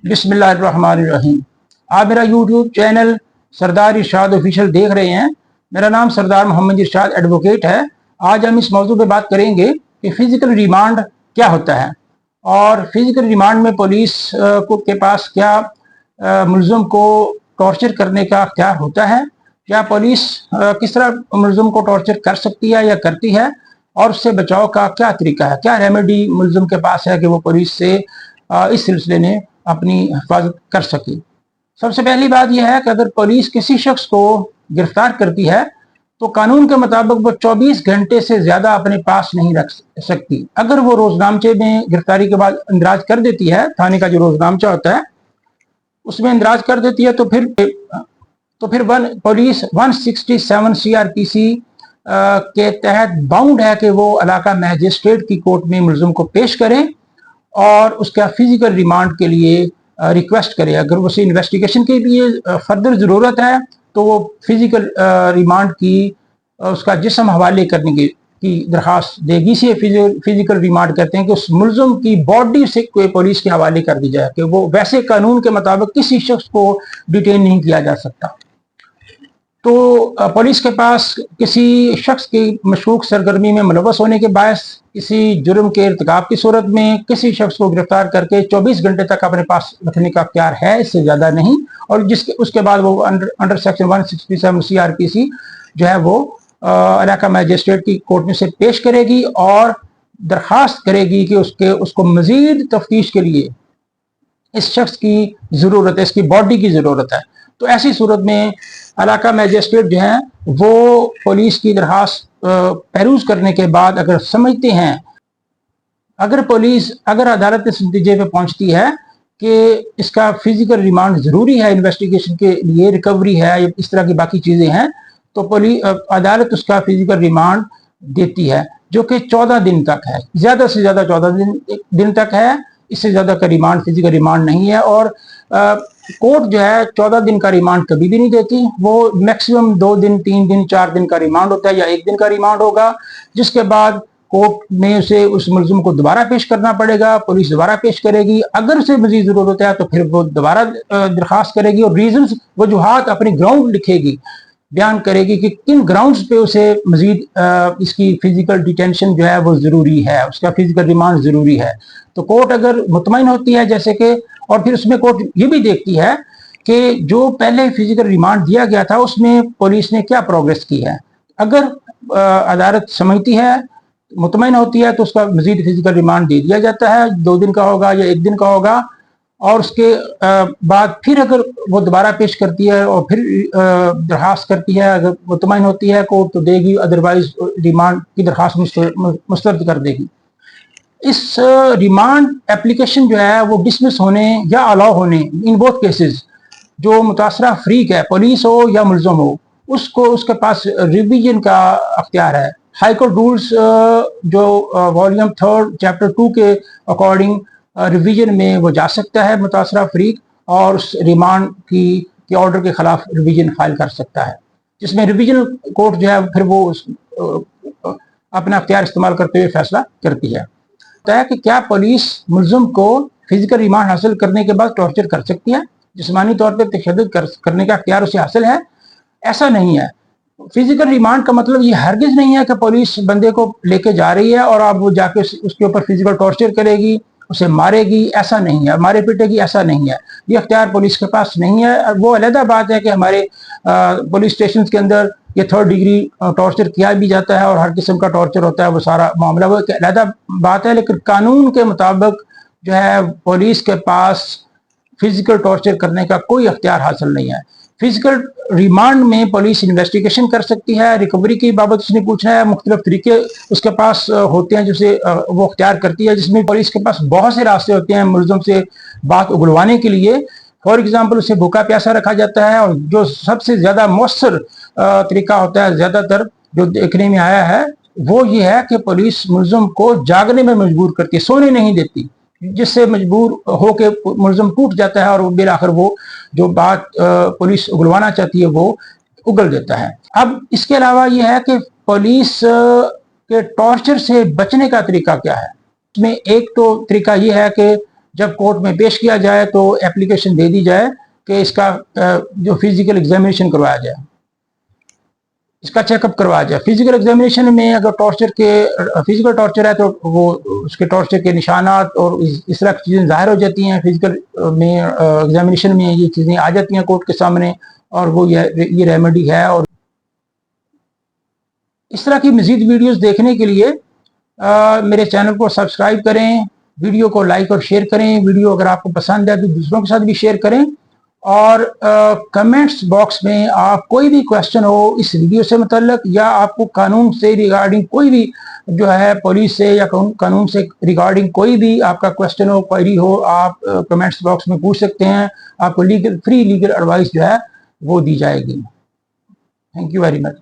बिस्मिल्लाहिर्रहमानिर्रहीम। आप मेरा यूट्यूब चैनल सरदार इरशाद ऑफिशियल देख रहे हैं। मेरा नाम सरदार मोहम्मद इरशाद एडवोकेट है। आज हम इस मौजू पे बात करेंगे कि फिजिकल रिमांड क्या होता है और फिजिकल रिमांड में पुलिस के पास क्या मुलज़िम को टॉर्चर करने का अख्तियार होता है, क्या पुलिस किस तरह मुलज़िम को टॉर्चर कर सकती है या करती है और उससे बचाव का क्या तरीका है, क्या रेमेडी मुलज़िम के पास है कि वो पुलिस से इस सिलसिले में अपनी हिफाजत कर सके। सबसे पहली बात यह है कि अगर पुलिस किसी शख्स को गिरफ्तार करती है तो कानून के मुताबिक वो 24 घंटे से ज्यादा अपने पास नहीं रख सकती। अगर वो रोजनामचे में गिरफ्तारी के बाद इंदराज कर देती है, थाने का जो रोजनामचा होता है उसमें इंदराज कर देती है, तो फिर पुलिस 167 CRPC के तहत बाउंड है कि वो इलाका मैजिस्ट्रेट की कोर्ट में मुलज़िम को पेश करें और उसका फिजिकल रिमांड के लिए रिक्वेस्ट करे। अगर उसे इन्वेस्टिगेशन के लिए फर्दर ज़रूरत है तो वो फिजिकल रिमांड की उसका जिस्म हवाले करने की दरख्वास्त देगी। इसे फिजिकल रिमांड कहते हैं कि उस मुलज़िम की बॉडी से कोई पुलिस के हवाले कर दी जाए कि वो वैसे कानून के मुताबिक किसी शख्स को डिटेन नहीं किया जा सकता। तो पुलिस के पास किसी शख्स की मशकूक सरगर्मी में मुलव्वस होने के बायस किसी जुर्म के इर्तिकाब की सूरत में किसी शख्स को गिरफ्तार करके 24 घंटे तक अपने पास रखने का अख्तियार है, इससे ज़्यादा नहीं। और उसके बाद वो अंडर सेक्शन 167 CRPC जो है वो इलाका मैजिस्ट्रेट की कोर्ट में से पेश करेगी और दरख्वास्त करेगी कि उसको मजीद तफ्तीश के लिए इस शख्स की ज़रूरत है, इसकी बॉडी की ज़रूरत है। तो ऐसी सूरत में इलाका मैजिस्ट्रेट जो है वो पुलिस की दरख्वास्त पहलूज करने के बाद अगर समझते हैं, अगर अदालत इस नतीजे पे पहुंचती है कि इसका फिजिकल रिमांड ज़रूरी है इन्वेस्टिगेशन के लिए, रिकवरी है, इस तरह की बाकी चीज़ें हैं, तो अदालत उसका फिजिकल रिमांड देती है जो कि 14 दिन तक है, ज़्यादा से ज़्यादा 14 दिन तक है। इससे ज़्यादा का रिमांड फिजिकल रिमांड नहीं है। और कोर्ट जो है 14 दिन का रिमांड कभी भी नहीं देती। वो मैक्सिमम 2 दिन, 3 दिन, 4 दिन का रिमांड होता है या 1 दिन का रिमांड होगा, जिसके बाद कोर्ट में उसे उस मुलज़िम को दोबारा पेश करना पड़ेगा। पुलिस दोबारा पेश करेगी, अगर उसे मजीद ज़रूरत है तो फिर वो दोबारा दरख्वास्त करेगी और रीजंस वजूहात अपनी ग्राउंड लिखेगी, बयान करेगी कि किन ग्राउंड्स पे उसे मजीद इसकी फिजिकल डिटेंशन जो है वो ज़रूरी है, उसका फिजिकल रिमांड ज़रूरी है। तो कोर्ट अगर मुतमईन होती है जैसे कि, और फिर उसमें कोर्ट ये भी देखती है कि जो पहले फिजिकल रिमांड दिया गया था उसमें पुलिस ने क्या प्रोग्रेस की है। अगर अदालत समझती है, मुतमईन होती है, तो उसका मजीद फिजिकल रिमांड दे दिया जाता है। 2 दिन का होगा या 1 दिन का होगा, और उसके बाद फिर अगर वो दोबारा पेश करती है और फिर दरख्वास्त करती है, अगर मुतमईन होती है कोर्ट तो देगी, अदरवाइज रिमांड की दरख्वास्त मुस्तरद कर देगी। इस रिमांड एप्लीकेशन जो है वो डिसमिस होने या अलाउ होने, इन बोथ केसेस, जो मुतासरा फरीक है, पुलिस हो या मुलज़िम हो, उसके पास रिवीजन का अख्तियार है। हाई कोर्ट रूल्स जो वॉल्यूम 3 चैप्टर 2 के अकॉर्डिंग रिवीजन में वो जा सकता है मुतासरा फरीक, और उस रिमांड के ऑर्डर के खिलाफ रिवीजन फाइल कर सकता है, जिसमें रिवीजन कोर्ट जो है फिर वो अपना अख्तियार इस्तेमाल करते हुए फैसला करती है कि क्या पुलिस मुलज़िम को फिजिकल रिमांड हासिल करने के बाद टॉर्चर कर सकती है, जिस्मानी तौर पर तशद्दुद करने का अख्तियार उसे हासिल है। ऐसा नहीं है। फिजिकल रिमांड का मतलब ये हरगिज नहीं है कि पुलिस बंदे को लेके जा रही है और अब वो जाके उसके ऊपर फिजिकल टॉर्चर करेगी, उसे मारेगी, ऐसा नहीं है, मारे पीटेगी, ऐसा नहीं है। ये अख्तियार पुलिस के पास नहीं है। वो अलहदा बात है कि हमारे पुलिस स्टेशन के अंदर ये 3rd डिग्री टॉर्चर किया भी जाता है और हर किस्म का टॉर्चर होता है, वो सारा मामला वो एक अलहदा बात है। लेकिन कानून के मुताबिक जो है पुलिस के पास फिजिकल टॉर्चर करने का कोई अख्तियार हासिल नहीं है। फिजिकल रिमांड में पुलिस इन्वेस्टिगेशन कर सकती है, रिकवरी की बाबत उसने पूछना है, मुख्तलिफ तरीके उसके पास होते हैं जिसे वो अख्तियार करती है, जिसमें पुलिस के पास बहुत से रास्ते होते हैं मुलज़िम से बात उगलवाने के लिए। फॉर एग्जाम्पल उसे भूखा प्यासा रखा जाता है, और जो सबसे ज़्यादा मौसर तरीका होता है, ज़्यादातर जो देखने में आया है, वो ये है कि पुलिस मुलज़िम को जागने में मजबूर करती है, सोने नहीं देती, जिससे मजबूर होके मुलज़िम टूट जाता है और बिल आखिर वो जो बात पुलिस उगलवाना चाहती है वो उगल देता है। अब इसके अलावा ये है कि पुलिस के टॉर्चर से बचने का तरीका क्या है। इसमें एक तो तरीका ये है कि जब कोर्ट में पेश किया जाए तो एप्लीकेशन दे दी जाए कि इसका जो फिजिकल एग्जामिनेशन करवाया जाए, इसका चेकअप करवाया जाए। फिजिकल एग्जामिनेशन में अगर फिजिकल टॉर्चर है तो वो उसके टॉर्चर के निशानात और इस तरह की चीज़ें ज़ाहिर हो जाती हैं। फिजिकल में एग्जामिनेशन में ये चीज़ें आ जाती हैं कोर्ट के सामने, और वो ये रेमेडी है। और इस तरह की मज़ीद वीडियोस देखने के लिए मेरे चैनल को सब्सक्राइब करें, वीडियो को लाइक और शेयर करें। वीडियो अगर आपको पसंद है तो दूसरों के साथ भी शेयर करें। और कमेंट्स बॉक्स में आप कोई भी क्वेश्चन हो इस वीडियो से मुतल्लक, या आपको कानून से रिगार्डिंग कोई भी जो है पुलिस से या कानून से रिगार्डिंग कोई भी आपका क्वेश्चन हो, क्वेरी हो, आप कमेंट्स बॉक्स में पूछ सकते हैं। आपको फ्री लीगल एडवाइस जो है वो दी जाएगी। Thank you very much.